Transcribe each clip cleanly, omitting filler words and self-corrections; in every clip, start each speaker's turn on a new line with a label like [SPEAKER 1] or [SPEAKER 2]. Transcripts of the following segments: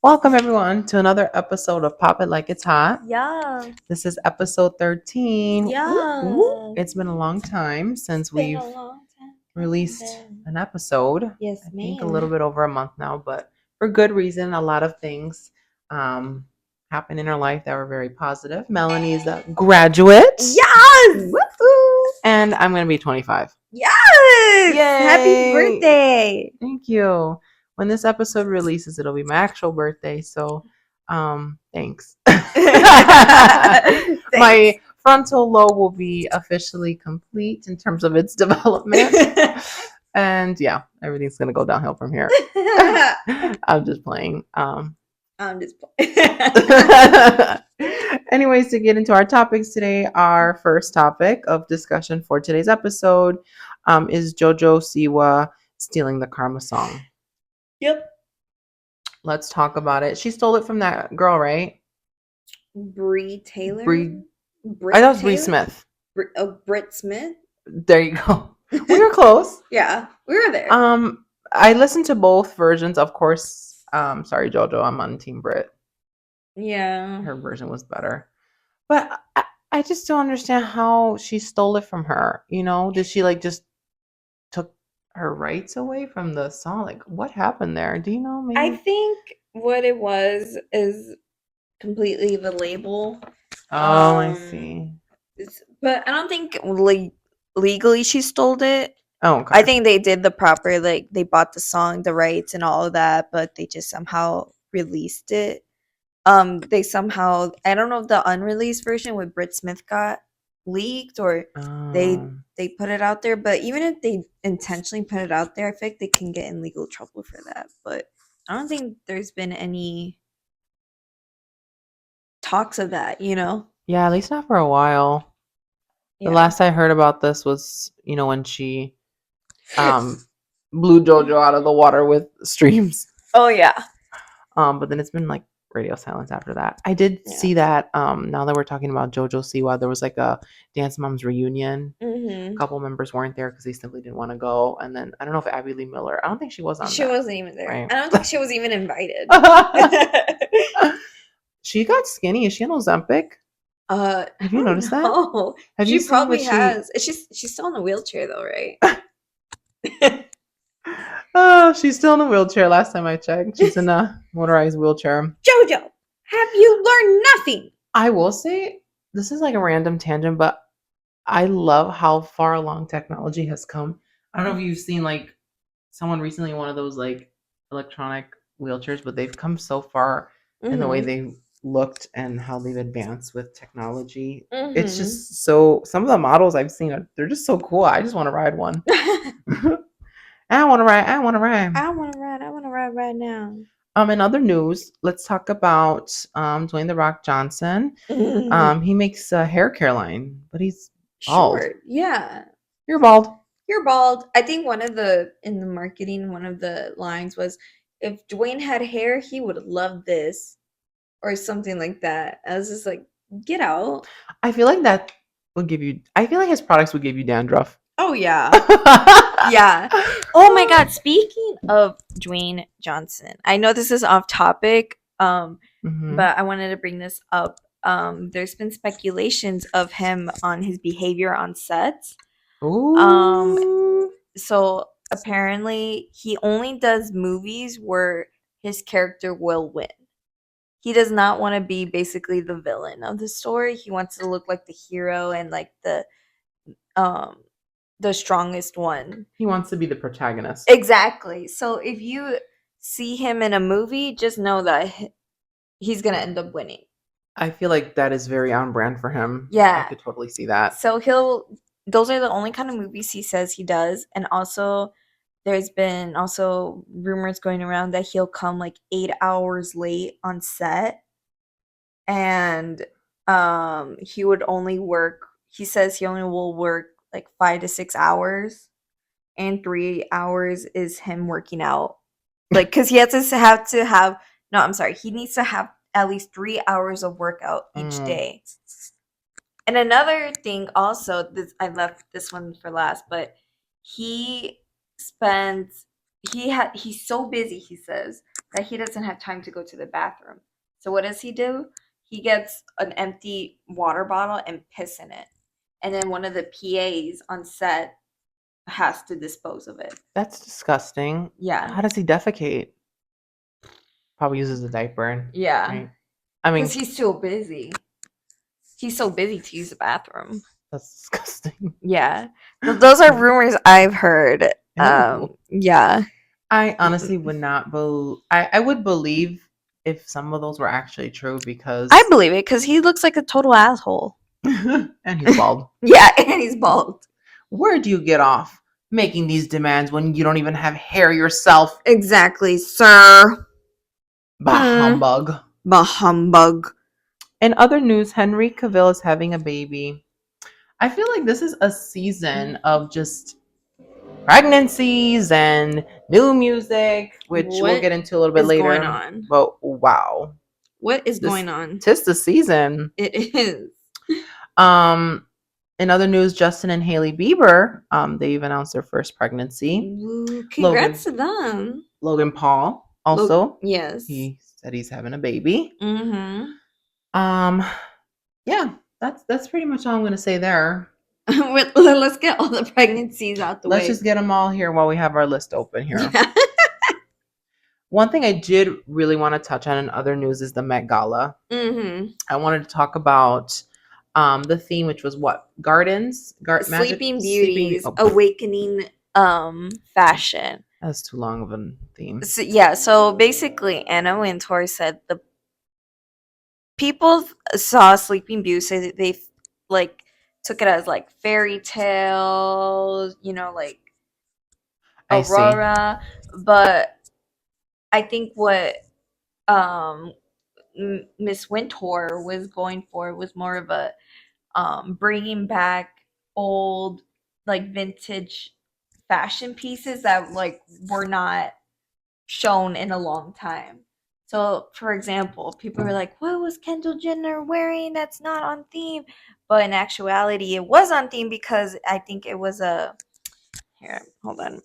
[SPEAKER 1] Welcome everyone to another episode of Pop It Like It's Hot.
[SPEAKER 2] Yeah.
[SPEAKER 1] This is episode 13.
[SPEAKER 2] Yeah.
[SPEAKER 1] It's been a long time since we've released an episode.
[SPEAKER 2] Yes,
[SPEAKER 1] I think a little bit over a month now, but for good reason. A lot of things happened in our life that were very positive. Melanie is a graduate.
[SPEAKER 2] Yes.
[SPEAKER 1] Woo-hoo. And I'm going to be 25.
[SPEAKER 2] Yes.
[SPEAKER 1] Yay.
[SPEAKER 2] Happy birthday.
[SPEAKER 1] Thank you. When this episode releases, it'll be my actual birthday. So, thanks. My frontal lobe will be officially complete in terms of its development. And yeah, everything's going to go downhill from here. I'm just playing.
[SPEAKER 2] I'm just playing.
[SPEAKER 1] Anyways, to get into our topics today, our first topic of discussion for today's episode is Jojo Siwa stealing the Karma song.
[SPEAKER 2] Yep.
[SPEAKER 1] Let's talk about it. She stole it from that girl, right?
[SPEAKER 2] Bree Taylor?
[SPEAKER 1] I thought it was Bree Smith.
[SPEAKER 2] Britt Smith?
[SPEAKER 1] There you go. We were close.
[SPEAKER 2] Yeah, we were there.
[SPEAKER 1] I listened to both versions. Of course, sorry, Jojo, I'm on Team Brit.
[SPEAKER 2] Yeah.
[SPEAKER 1] Her version was better. But I just don't understand how she stole it from her. You know, did she just took her rights away from the song? Like, what happened there? Do you know? Maybe?
[SPEAKER 2] I think what it was is completely the label.
[SPEAKER 1] Oh, I see.
[SPEAKER 2] But I don't think legally she stole it.
[SPEAKER 1] Oh, okay.
[SPEAKER 2] I think they did the proper, they bought the song, the rights and all of that, but they just somehow released it. They somehow, I don't know if the unreleased version with Britt Smith got leaked or they put it out there, but even if they intentionally put it out there, I feel like they can get in legal trouble for that. But I don't think there's been any talks of that, you know?
[SPEAKER 1] Yeah, at least not for a while. Yeah. The last I heard about this was, when she blew Jojo out of the water with streams.
[SPEAKER 2] Oh yeah.
[SPEAKER 1] But then it's been radio silence after that. I did see that now that we're talking about Jojo Siwa, there was a Dance Moms reunion.
[SPEAKER 2] Mm-hmm.
[SPEAKER 1] A couple members weren't there because they simply didn't want to go. And then I don't know if Abby Lee Miller, I don't think she was on
[SPEAKER 2] She wasn't even there.
[SPEAKER 1] Right?
[SPEAKER 2] I don't think she was even invited.
[SPEAKER 1] She got skinny. Is she on Ozempic?
[SPEAKER 2] Have
[SPEAKER 1] you noticed that?
[SPEAKER 2] No. She probably has. She's still in a wheelchair though, right?
[SPEAKER 1] Oh, she's still in a wheelchair. Last time I checked, she's in a motorized wheelchair.
[SPEAKER 2] Jojo, have you learned nothing?
[SPEAKER 1] I will say, this is a random tangent, but I love how far along technology has come. I don't know if you've seen someone recently in one of those electronic wheelchairs, but they've come so far in the way they looked and how they've advanced with technology. It's just some of the models I've seen, they're just so cool. I just want to ride one. I want to ride right now. In other news, let's talk about Dwayne "The Rock" Johnson. He makes a hair care line, but he's bald.
[SPEAKER 2] Short. Yeah.
[SPEAKER 1] You're bald.
[SPEAKER 2] I think in the marketing, one of the lines was, if Dwayne had hair, he would love this, or something like that. I was just like, get out.
[SPEAKER 1] I feel like that would give you, I feel like his products would give you dandruff.
[SPEAKER 2] Oh, yeah. Yeah. Oh, my God. Speaking of Dwayne Johnson, I know this is off topic, but I wanted to bring this up. There's been speculations of him on his behavior on sets.
[SPEAKER 1] Ooh.
[SPEAKER 2] So apparently he only does movies where his character will win. He does not want to be basically the villain of the story. He wants to look like the hero and the strongest one.
[SPEAKER 1] He wants to be the protagonist.
[SPEAKER 2] Exactly. So if you see him in a movie, just know that he's going to end up winning.
[SPEAKER 1] I feel like that is very on brand for him.
[SPEAKER 2] Yeah.
[SPEAKER 1] I could totally see that.
[SPEAKER 2] So those are the only kind of movies he says he does. And also, there's been rumors going around that he'll come 8 hours late on set. And he would only work, he says he only will work 5 to 6 hours, and 3 hours is him working out. Because he has to have he needs to have at least 3 hours of workout each day. And another thing also, I left this one for last, but he's so busy, he says, that he doesn't have time to go to the bathroom. So what does he do? He gets an empty water bottle and piss in it. And then one of the PAs on set has to dispose of it.
[SPEAKER 1] That's disgusting.
[SPEAKER 2] Yeah.
[SPEAKER 1] How does he defecate? Probably uses a diaper.
[SPEAKER 2] Yeah.
[SPEAKER 1] Right? I mean,
[SPEAKER 2] Because he's so busy. He's so busy to use the bathroom.
[SPEAKER 1] that's disgusting.
[SPEAKER 2] Yeah. Those are rumors I've heard.
[SPEAKER 1] Ew.
[SPEAKER 2] Yeah.
[SPEAKER 1] I honestly would not believe. I would believe if some of those were actually true because
[SPEAKER 2] I believe it because he looks like a total asshole.
[SPEAKER 1] and he's bald.
[SPEAKER 2] Yeah, and he's bald.
[SPEAKER 1] Where do you get off making these demands when you don't even have hair yourself?
[SPEAKER 2] Exactly, sir.
[SPEAKER 1] Bah humbug.
[SPEAKER 2] Bah humbug.
[SPEAKER 1] In other news, Henry Cavill is having a baby. I feel like this is a season of just pregnancies and new music, which we'll get into a little bit later.
[SPEAKER 2] What is going on?
[SPEAKER 1] But wow.
[SPEAKER 2] What is going on?
[SPEAKER 1] Tis the season.
[SPEAKER 2] It is.
[SPEAKER 1] In other news, Justin and Hailey Bieber, they've announced their first pregnancy.
[SPEAKER 2] Ooh, congrats to them.
[SPEAKER 1] Logan Paul also.
[SPEAKER 2] Yes.
[SPEAKER 1] He said he's having a baby.
[SPEAKER 2] Mm-hmm.
[SPEAKER 1] Yeah, that's pretty much all I'm gonna say there.
[SPEAKER 2] Let's get all the pregnancies out the way.
[SPEAKER 1] Let's just get them all here while we have our list open here. One thing I did really want to touch on in other news is the Met Gala.
[SPEAKER 2] Mm-hmm.
[SPEAKER 1] I wanted to talk about the theme, which was what? Gardens?
[SPEAKER 2] Sleeping Beauties, awakening fashion.
[SPEAKER 1] That's too long of a theme.
[SPEAKER 2] So basically Anna Wintour said the people saw Sleeping Beauty, so they like took it as like fairy tales, like Aurora. But I think what Miss Wintour was going for was more of a bringing back old like vintage fashion pieces that like were not shown in a long time. So, for example, people were like, what was Kendall Jenner wearing that's not on theme? But in actuality, it was on theme because I think it was a. Here, hold on.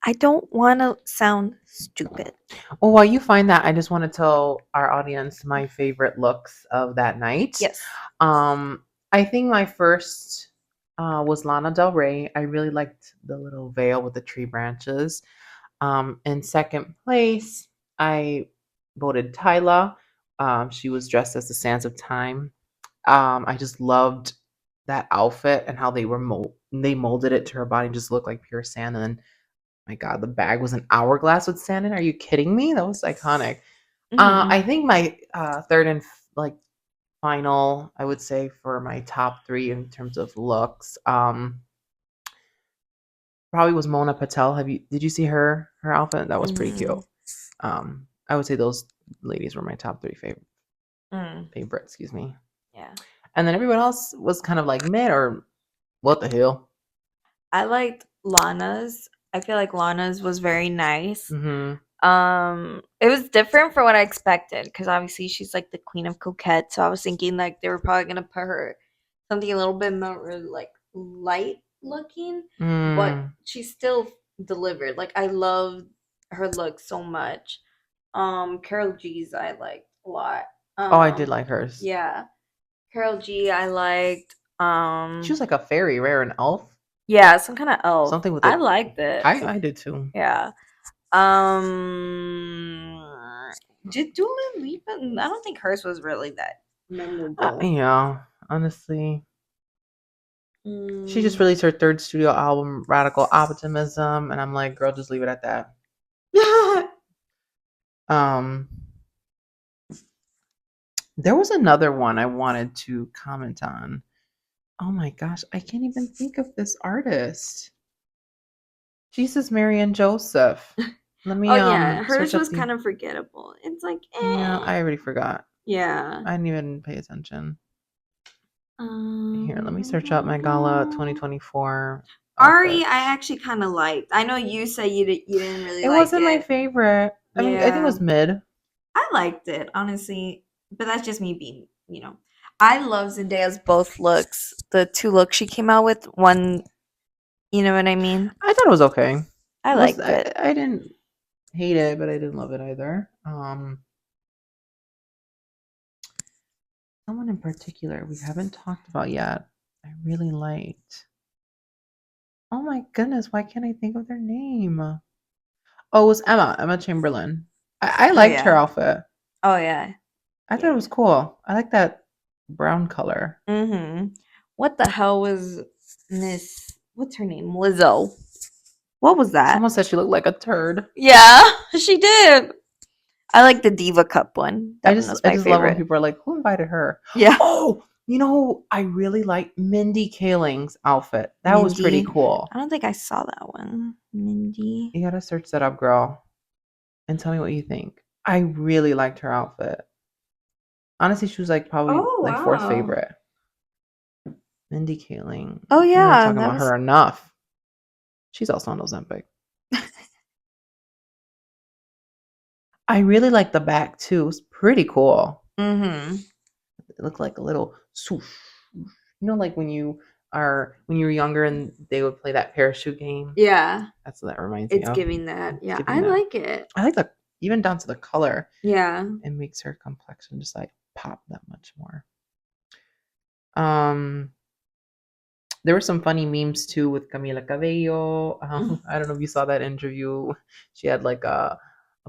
[SPEAKER 2] I don't want to sound stupid.
[SPEAKER 1] Well, while you find that, I just want to tell our audience my favorite looks of that night.
[SPEAKER 2] Yes.
[SPEAKER 1] I think my first was Lana Del Rey. I really liked the little veil with the tree branches. In second place, I voted Tyla. She was dressed as the Sands of Time. I just loved that outfit and how they molded it to her body, just looked like pure sand. And then, my God, the bag was an hourglass with sand in it. Are you kidding me? That was iconic. Mm-hmm. I think my third and final, I would say, for my top three in terms of looks, probably was Mona Patel. Did you see her outfit? That was pretty cute. I would say those ladies were my top three favorite, excuse me.
[SPEAKER 2] Yeah.
[SPEAKER 1] And then everyone else was kind of like meh or what the hell.
[SPEAKER 2] I liked Lana's. I feel like Lana's was very nice.
[SPEAKER 1] Mm-hmm.
[SPEAKER 2] It was different from what I expected because obviously she's like the queen of coquette. So I was thinking like they were probably gonna put her something a little bit more like light looking, but she still delivered. Like I loved her look so much. Carol G's I liked a lot.
[SPEAKER 1] I did like hers.
[SPEAKER 2] Yeah, Carol G I liked.
[SPEAKER 1] She was like a fairy, rare an elf.
[SPEAKER 2] Yeah, some kind of elf.
[SPEAKER 1] Something with
[SPEAKER 2] I liked it.
[SPEAKER 1] I did too.
[SPEAKER 2] Yeah. Did Dua Lipa? I don't think hers was really that memorable.
[SPEAKER 1] Yeah, honestly. She just released her third studio album, Radical Optimism, and I'm like, girl, just leave it at that. There was another one I wanted to comment on. Oh my gosh, I can't even think of this artist. Jesus, Mary, and Joseph. Let me.
[SPEAKER 2] Yeah, hers was kind of forgettable. It's like,
[SPEAKER 1] yeah, I already forgot.
[SPEAKER 2] Yeah,
[SPEAKER 1] I didn't even pay attention. Here, let me search up Met Gala 2024.
[SPEAKER 2] Ari, I actually kind of liked. I know you said you didn't really like it.
[SPEAKER 1] It wasn't my favorite. I mean, I think it was mid.
[SPEAKER 2] I liked it, honestly. But that's just me being, I love Zendaya's both looks. The two looks she came out with. One, you know what I mean?
[SPEAKER 1] I thought it was okay.
[SPEAKER 2] I liked it.
[SPEAKER 1] I didn't. hate it, but I didn't love it either. Someone in particular we haven't talked about yet. I really liked. Oh my goodness, why can't I think of their name? Oh, it was Emma Chamberlain. I
[SPEAKER 2] Oh
[SPEAKER 1] liked her
[SPEAKER 2] yeah.
[SPEAKER 1] outfit.
[SPEAKER 2] Oh yeah.
[SPEAKER 1] I thought
[SPEAKER 2] Yeah,
[SPEAKER 1] it was cool. I like that brown color.
[SPEAKER 2] yeah. Mhm. What the hell was Miss what's her name? Lizzo. What was that?
[SPEAKER 1] Someone said she looked like a turd.
[SPEAKER 2] Yeah, she did. I like the Diva Cup one.
[SPEAKER 1] I
[SPEAKER 2] That one
[SPEAKER 1] just
[SPEAKER 2] was
[SPEAKER 1] I
[SPEAKER 2] my
[SPEAKER 1] just love when
[SPEAKER 2] favorite.
[SPEAKER 1] people are like, "Who invited her?"
[SPEAKER 2] Yeah.
[SPEAKER 1] Oh, you know, I really like Mindy Kaling's outfit. That was pretty
[SPEAKER 2] Mindy.
[SPEAKER 1] cool.
[SPEAKER 2] I don't think I saw that one. Mindy.
[SPEAKER 1] You gotta search that up, girl, and tell me what you think. I really liked her outfit. Honestly, she was like probably
[SPEAKER 2] Oh
[SPEAKER 1] like fourth
[SPEAKER 2] wow.
[SPEAKER 1] favorite. Mindy Kaling.
[SPEAKER 2] Oh
[SPEAKER 1] We're not
[SPEAKER 2] yeah,
[SPEAKER 1] talking
[SPEAKER 2] that
[SPEAKER 1] about
[SPEAKER 2] was
[SPEAKER 1] her enough. She's also on Ozempic. I really like the back too. It's pretty cool.
[SPEAKER 2] mhm.
[SPEAKER 1] It looked like a little swoosh. Like when you were younger and they would play that parachute game.
[SPEAKER 2] Yeah.
[SPEAKER 1] That's what that reminds me
[SPEAKER 2] It's
[SPEAKER 1] of.
[SPEAKER 2] giving that.
[SPEAKER 1] It's
[SPEAKER 2] Yeah,
[SPEAKER 1] giving
[SPEAKER 2] I
[SPEAKER 1] that.
[SPEAKER 2] like it.
[SPEAKER 1] I like the even down to the color.
[SPEAKER 2] Yeah.
[SPEAKER 1] It makes her complexion just like pop that much more. Um, there were some funny memes too with Camila Cabello. I don't know if you saw that interview. She had like a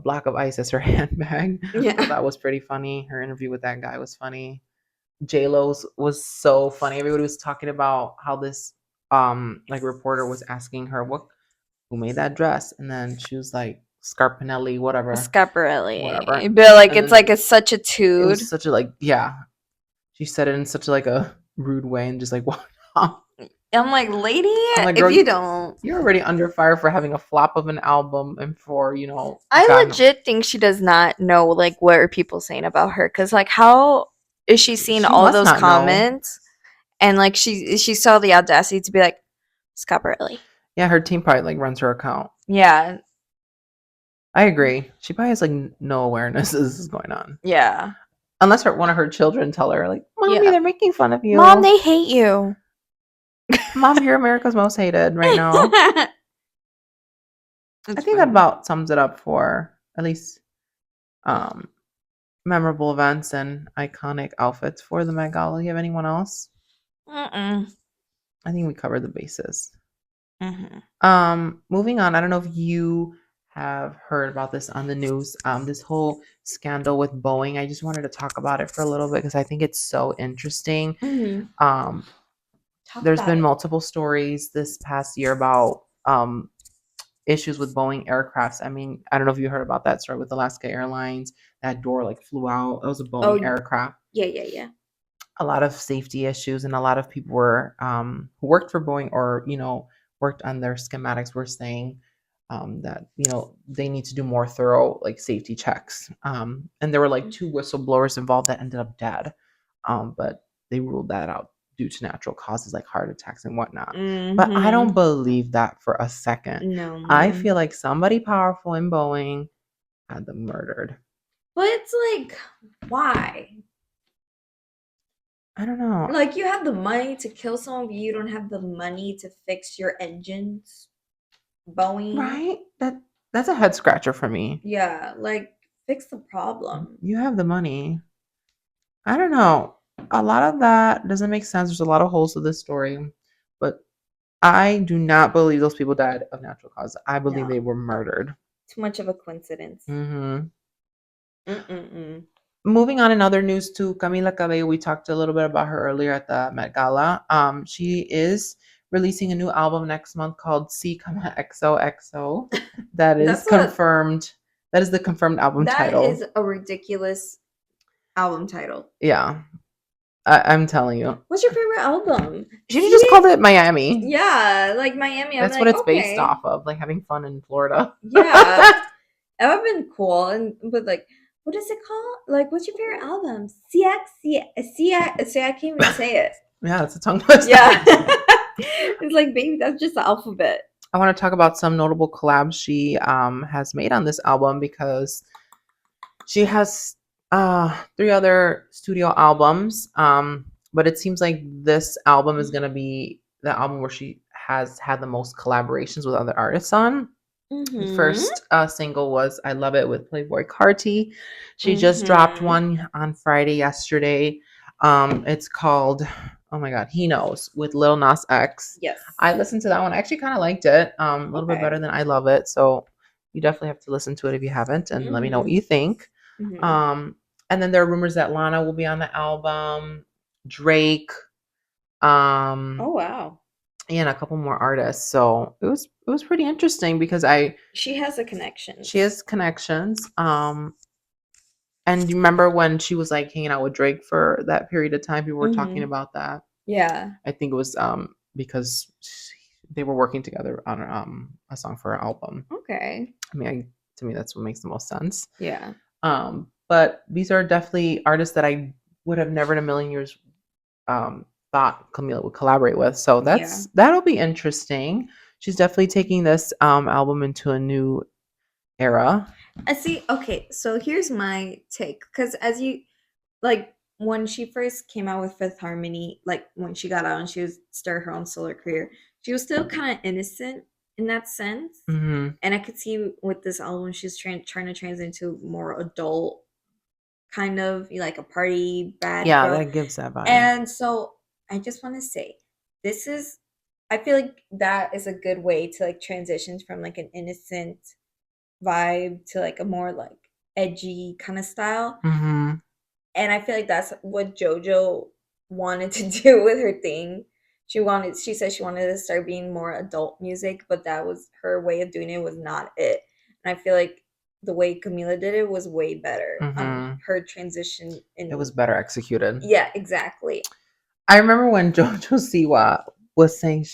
[SPEAKER 1] block of ice as her handbag. So
[SPEAKER 2] Yeah.
[SPEAKER 1] that was pretty funny. Her interview with that guy was funny. J Lo's was so funny. Everybody was talking about how this like reporter was asking her who made that dress, and then she was like Scarpinelli, whatever,
[SPEAKER 2] Scaparelli.
[SPEAKER 1] whatever,
[SPEAKER 2] But like
[SPEAKER 1] and
[SPEAKER 2] it's like
[SPEAKER 1] then
[SPEAKER 2] it's such a
[SPEAKER 1] it
[SPEAKER 2] tude.
[SPEAKER 1] was such a like yeah. She said it in such like a rude way and just like what?
[SPEAKER 2] I'm like, lady,
[SPEAKER 1] I'm like,
[SPEAKER 2] if
[SPEAKER 1] girl,
[SPEAKER 2] you don't.
[SPEAKER 1] you're already under fire for having a flop of an album and for
[SPEAKER 2] I
[SPEAKER 1] God,
[SPEAKER 2] legit think she does not know like what are people saying about her cuz like how is she seeing
[SPEAKER 1] she
[SPEAKER 2] all
[SPEAKER 1] must
[SPEAKER 2] those
[SPEAKER 1] not know.
[SPEAKER 2] comments and like she saw the audacity to be like Scaparelli.
[SPEAKER 1] Yeah, her team probably like runs her account.
[SPEAKER 2] Yeah.
[SPEAKER 1] I agree. She probably has like no awareness this is going on.
[SPEAKER 2] Yeah.
[SPEAKER 1] Unless one of her children tell her, like, Mommy,
[SPEAKER 2] Yeah.
[SPEAKER 1] they're making fun of
[SPEAKER 2] Mom,
[SPEAKER 1] you.
[SPEAKER 2] they hate you.
[SPEAKER 1] Mom, you're America's most hated right now. I
[SPEAKER 2] It's
[SPEAKER 1] think that
[SPEAKER 2] funny.
[SPEAKER 1] about sums it up for at least um, memorable events and iconic outfits for the Met Gala. You have anyone else?
[SPEAKER 2] Mm-mm.
[SPEAKER 1] I think we covered the bases.
[SPEAKER 2] Mm-hmm.
[SPEAKER 1] Moving on, I don't know if you have heard about this on the news. This whole scandal with Boeing. I just wanted to talk about it for a little bit because I think it's so interesting.
[SPEAKER 2] Mm-hmm.
[SPEAKER 1] Um,
[SPEAKER 2] Talk
[SPEAKER 1] there's
[SPEAKER 2] about
[SPEAKER 1] been
[SPEAKER 2] it.
[SPEAKER 1] multiple stories this past year about issues with Boeing aircrafts. I mean, I don't know if you heard about that story with Alaska Airlines. That door like flew out. It was a Boeing
[SPEAKER 2] Oh,
[SPEAKER 1] aircraft.
[SPEAKER 2] yeah, yeah, yeah.
[SPEAKER 1] A lot of safety issues, and a lot of people were who worked for Boeing or worked on their schematics were saying that they need to do more thorough like safety checks. And there were like two whistleblowers involved that ended up dead, but they ruled that out due to natural causes like heart attacks and whatnot. But I
[SPEAKER 2] Mm-hmm.
[SPEAKER 1] don't believe that for a second. I
[SPEAKER 2] No.
[SPEAKER 1] feel like somebody powerful in Boeing had them murdered.
[SPEAKER 2] But it's like, why?
[SPEAKER 1] I don't know.
[SPEAKER 2] Like, you have the money to kill someone, but you don't have the money to fix your engines. Boeing.
[SPEAKER 1] Right? That's a head scratcher for me.
[SPEAKER 2] Yeah, like, fix the problem.
[SPEAKER 1] You have the money. I don't know. A lot of that doesn't make sense. There's a lot of holes to this story, but I do not believe those people died of natural cause. I believe
[SPEAKER 2] No,
[SPEAKER 1] they were murdered.
[SPEAKER 2] too much of a coincidence.
[SPEAKER 1] Hmm.
[SPEAKER 2] Mm-mm-mm.
[SPEAKER 1] Moving on in other news to Camila Cabello, we talked a little bit about her earlier at the Met Gala. She is releasing a new album next month called C XOXO. That is
[SPEAKER 2] That's a
[SPEAKER 1] confirmed. That is the confirmed album
[SPEAKER 2] that
[SPEAKER 1] title.
[SPEAKER 2] is a ridiculous album title.
[SPEAKER 1] Yeah, I'm telling you.
[SPEAKER 2] What's your favorite album?
[SPEAKER 1] She just
[SPEAKER 2] See?
[SPEAKER 1] called it Miami.
[SPEAKER 2] Yeah, like Miami. I'm
[SPEAKER 1] That's what
[SPEAKER 2] like,
[SPEAKER 1] it's based
[SPEAKER 2] okay.
[SPEAKER 1] off of, like having fun in Florida.
[SPEAKER 2] Yeah. That would have been cool. And but like, what is it called? Like, what's your favorite album? See, I can't even say it.
[SPEAKER 1] Yeah, it's a tongue twister.
[SPEAKER 2] Yeah. It's like, baby, that's just the alphabet.
[SPEAKER 1] I want to talk about some notable collabs she has made on this album because she has three other studio albums. But it seems like this album is gonna be the album where she has had the most collaborations with other artists on. The
[SPEAKER 2] Mhm.
[SPEAKER 1] first single was "I Love It" with Playboy Carti. She just dropped
[SPEAKER 2] Mhm.
[SPEAKER 1] one on Friday yesterday. It's called, oh my god, He Knows with Lil Nas X.
[SPEAKER 2] Yes.
[SPEAKER 1] I listened to that one. I actually kind of liked it. A little bit
[SPEAKER 2] Okay.
[SPEAKER 1] better than "I Love It." So you definitely have to listen to it if you haven't, and let me know what
[SPEAKER 2] Mhm.
[SPEAKER 1] you think.
[SPEAKER 2] Mhm.
[SPEAKER 1] Um, and then there are rumors that Lana will be on the album, Drake,
[SPEAKER 2] Oh wow.
[SPEAKER 1] and a couple more artists. So it was pretty interesting because
[SPEAKER 2] She has the
[SPEAKER 1] she
[SPEAKER 2] connections.
[SPEAKER 1] has connections. And you remember when she was like hanging out with Drake for that period of time? People were talking
[SPEAKER 2] Mhm.
[SPEAKER 1] about that.
[SPEAKER 2] Yeah.
[SPEAKER 1] I think it was because they were working together on a song for her album.
[SPEAKER 2] Okay.
[SPEAKER 1] I mean, to me, that's what makes the most sense.
[SPEAKER 2] Yeah.
[SPEAKER 1] But these are definitely artists that I would have never in a million years thought Camila would collaborate with. So
[SPEAKER 2] Yeah.
[SPEAKER 1] that'll be interesting. She's definitely taking this album into a new era.
[SPEAKER 2] I see. Okay, so here's my take. Because as you like, when she first came out with Fifth Harmony, like when she got out and she was started her own solo career, she was still kind of innocent in that sense.
[SPEAKER 1] Hmm.
[SPEAKER 2] And I could see with this album, she's trying to transition into more adult kind of like a party bad
[SPEAKER 1] Yeah,
[SPEAKER 2] girl.
[SPEAKER 1] that gives that vibe.
[SPEAKER 2] And so I just want to say, this is, I feel like that is a good way to like transition from like an innocent vibe to like a more like edgy kind of style.
[SPEAKER 1] Hmm.
[SPEAKER 2] And I feel like that's what JoJo wanted to do with her thing. She said she wanted to start being more adult music, but that was her way of doing it was not it. And I feel like the way Camila did it was way better on
[SPEAKER 1] Hmm.
[SPEAKER 2] her transition
[SPEAKER 1] It
[SPEAKER 2] in.
[SPEAKER 1] was better executed.
[SPEAKER 2] Yeah, exactly.
[SPEAKER 1] I remember when Jojo Siwa was saying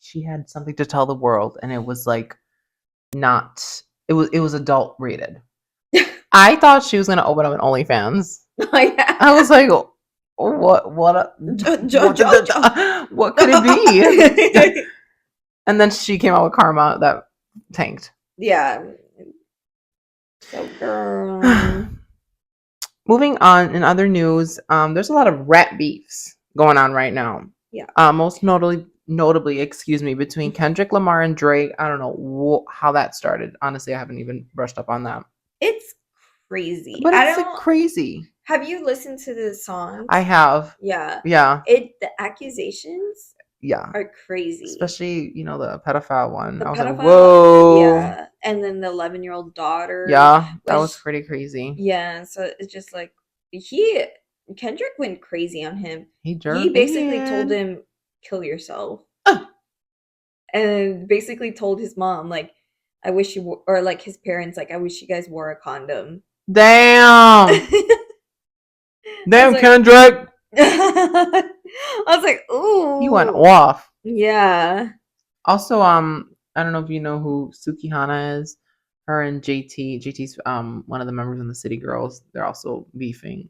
[SPEAKER 1] she had something to tell the world, and it was like not. It was adult rated. I thought she was gonna open up an OnlyFans.
[SPEAKER 2] Oh yeah.
[SPEAKER 1] I was like,
[SPEAKER 2] JoJo.
[SPEAKER 1] what could it be? And then she came out with Karma that tanked.
[SPEAKER 2] Yeah. So girl.
[SPEAKER 1] Moving on in other news, there's a lot of rap beefs going on right now.
[SPEAKER 2] Yeah.
[SPEAKER 1] Most notably, excuse me, between Kendrick Lamar and Drake. I don't know how that started. Honestly, I haven't even brushed up on that.
[SPEAKER 2] It's crazy.
[SPEAKER 1] But
[SPEAKER 2] I
[SPEAKER 1] it's like
[SPEAKER 2] don't
[SPEAKER 1] crazy.
[SPEAKER 2] have you listened to the songs?
[SPEAKER 1] I have.
[SPEAKER 2] Yeah.
[SPEAKER 1] Yeah.
[SPEAKER 2] The accusations
[SPEAKER 1] Yeah.
[SPEAKER 2] are crazy.
[SPEAKER 1] Especially, the pedophile one.
[SPEAKER 2] The
[SPEAKER 1] I was like,
[SPEAKER 2] pedophile,
[SPEAKER 1] whoa.
[SPEAKER 2] yeah. And then the 11-year-old daughter,
[SPEAKER 1] Yeah, that was
[SPEAKER 2] which
[SPEAKER 1] pretty crazy.
[SPEAKER 2] yeah, so it's just like he Kendrick went crazy on him.
[SPEAKER 1] He
[SPEAKER 2] He
[SPEAKER 1] jerked
[SPEAKER 2] basically told
[SPEAKER 1] did.
[SPEAKER 2] him kill yourself. And basically told his mom like I wish you or like his parents like I wish you guys wore a condom.
[SPEAKER 1] Damn.
[SPEAKER 2] I was
[SPEAKER 1] Damn,
[SPEAKER 2] like
[SPEAKER 1] Kendrick.
[SPEAKER 2] I was like,
[SPEAKER 1] He went
[SPEAKER 2] ooh.
[SPEAKER 1] off.
[SPEAKER 2] Yeah.
[SPEAKER 1] Also, I don't know if you know who Suki Hana is. Her and JT. JT's one of the members in the City Girls. They're also beefing.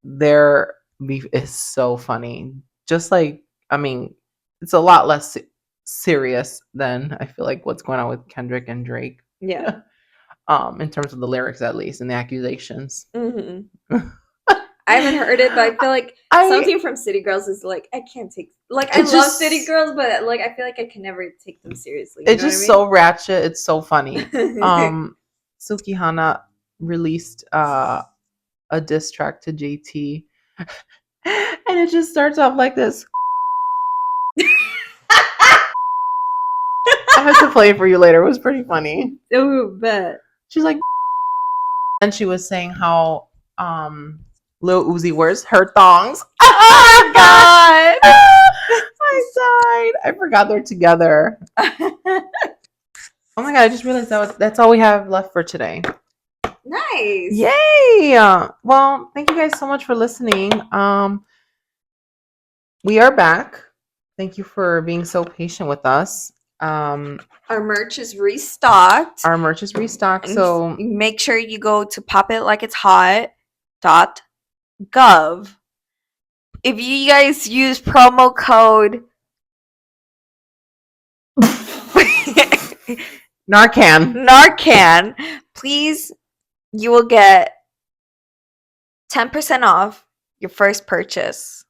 [SPEAKER 1] Their beef is so funny. Just like, I mean, it's a lot less serious than I feel like what's going on with Kendrick and Drake.
[SPEAKER 2] Yeah.
[SPEAKER 1] In terms of the lyrics at least and the accusations.
[SPEAKER 2] Mhm. I haven't heard it, but I feel like
[SPEAKER 1] I
[SPEAKER 2] something from City Girls is like I can't take like I
[SPEAKER 1] it
[SPEAKER 2] love
[SPEAKER 1] just
[SPEAKER 2] City Girls, but like I feel like I can never take them seriously. You
[SPEAKER 1] it's
[SPEAKER 2] know what
[SPEAKER 1] just so ratchet. It's so funny.
[SPEAKER 2] I mean?
[SPEAKER 1] Suki Hana released a diss track to JT, and it just starts off like this. I have to play it for you later. It was pretty funny.
[SPEAKER 2] Oh, bet.
[SPEAKER 1] She's like, and she was saying how Lil Uzi wears her thongs. Oh
[SPEAKER 2] God.
[SPEAKER 1] I died. I forgot they're together. Oh my god! I just realized that's all we have left for today.
[SPEAKER 2] Nice.
[SPEAKER 1] Yay! Well, thank you guys so much for listening. We are back. Thank you for being so patient with us.
[SPEAKER 2] Our merch is restocked.
[SPEAKER 1] Our merch is restocked, so
[SPEAKER 2] make sure you go to popitlikeitshot.gov. If you guys use promo code
[SPEAKER 1] Narcan,
[SPEAKER 2] please, you will get 10% off your first purchase.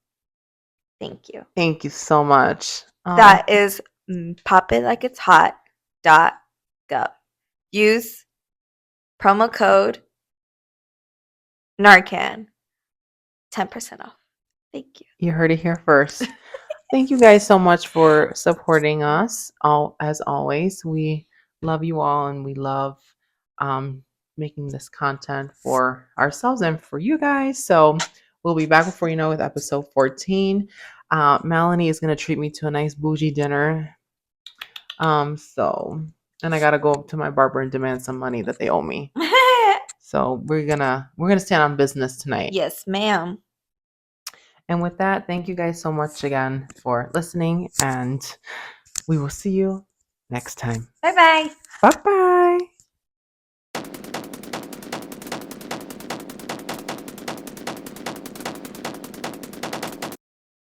[SPEAKER 2] Thank you.
[SPEAKER 1] Thank you so much.
[SPEAKER 2] That is popitlikeitshot.gov. Go. Use promo code Narcan. 10% off. Thank you.
[SPEAKER 1] You heard it here first. Thank you guys so much for supporting us. As always, we love you all, and we love um, making this content for ourselves and for you guys. So we'll be back before you know with episode 14. Melanie is gonna treat me to a nice bougie dinner. And I gotta go up to my barber and demand some money that they owe me. So we're gonna stand on business tonight.
[SPEAKER 2] Yes, ma'am.
[SPEAKER 1] And with that, thank you guys so much again for listening, and we will see you next time.
[SPEAKER 2] Bye-bye.
[SPEAKER 1] Bye bye.